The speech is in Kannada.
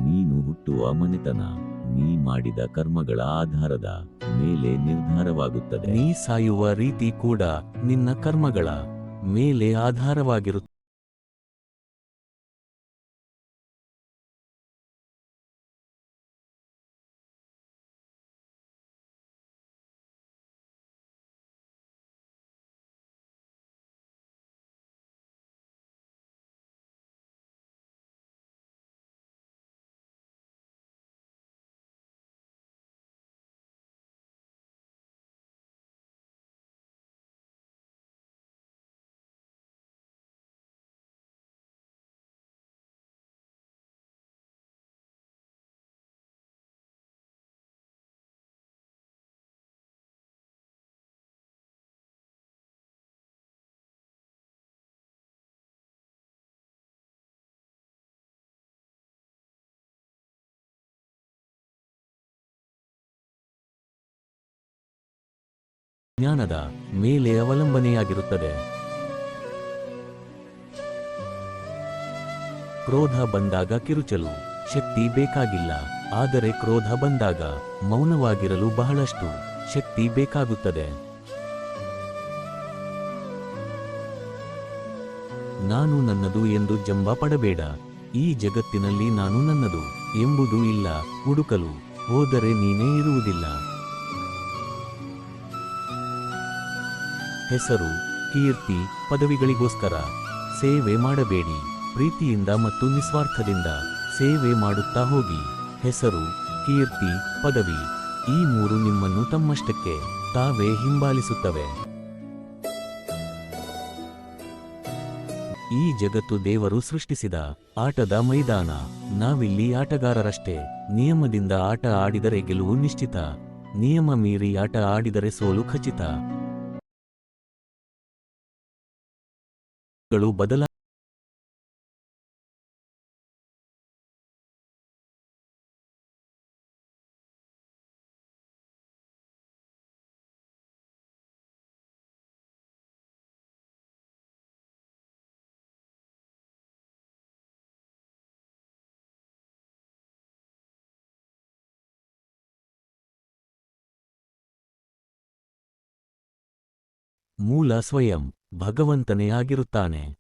ನೀನು ಹುಟ್ಟುವ ಮನೆತನ ನೀ ಮಾಡಿದ ಕರ್ಮಗಳ ಆಧಾರದ ಮೇಲೆ ನಿರ್ಧಾರವಾಗುತ್ತದೆ. ನೀ ಸಾಯುವ ರೀತಿ ಕೂಡ ನಿನ್ನ ಕರ್ಮಗಳ ಮೇಲೆ ಆಧಾರವಾಗಿರುತ್ತದೆ. ಜ್ಞಾನದ ಮೇಲೆ ಅವಲಂಬನೆಯಾಗಿರುತ್ತದೆ. ಕ್ರೋಧ ಬಂದಾಗ ಕಿರುಚಲು ಶಕ್ತಿ ಬೇಕಾಗಿಲ್ಲ, ಆದರೆ ಕ್ರೋಧ ಬಂದಾಗ ಮೌನವಾಗಿರಲು ಬಹಳಷ್ಟು ಶಕ್ತಿ ಬೇಕಾಗುತ್ತದೆ. ನಾನು ನನ್ನದು ಎಂದು ಜಂಬ ಪಡಬೇಡ. ಈ ಜಗತ್ತಿನಲ್ಲಿ ನಾನು ನನ್ನದು ಎಂಬುದು ಇಲ್ಲ. ಹುಡುಕಲು ಹೋದರೆ ನೀನೇ ಇರುವುದಿಲ್ಲ. ಹೆಸರು, ಕೀರ್ತಿ, ಪದವಿಗಳಿಗೋಸ್ಕರ ಸೇವೆ ಮಾಡಬೇಡಿ. ಪ್ರೀತಿಯಿಂದ ಮತ್ತು ನಿಸ್ವಾರ್ಥದಿಂದ ಸೇವೆ ಮಾಡುತ್ತಾ ಹೋಗಿ. ಹೆಸರು, ಕೀರ್ತಿ, ಪದವಿ ಈ ಮೂರು ನಿಮ್ಮನ್ನು ತಮ್ಮಷ್ಟಕ್ಕೆ ತಾವೇ ಹಿಂಬಾಲಿಸುತ್ತವೆ. ಈ ಜಗತ್ತು ದೇವರು ಸೃಷ್ಟಿಸಿದ ಆಟದ ಮೈದಾನ. ನಾವಿಲ್ಲಿ ಆಟಗಾರರಷ್ಟೇ. ನಿಯಮದಿಂದ ಆಟ ಆಡಿದರೆ ಗೆಲುವು ನಿಶ್ಚಿತ. ನಿಯಮ ಮೀರಿ ಆಟ ಆಡಿದರೆ ಸೋಲು ಖಚಿತ. ಬದಲ ಮೂಲ ಸ್ವಯಂ ಭಗವಂತನೇ ಆಗಿರುತ್ತಾನೆ.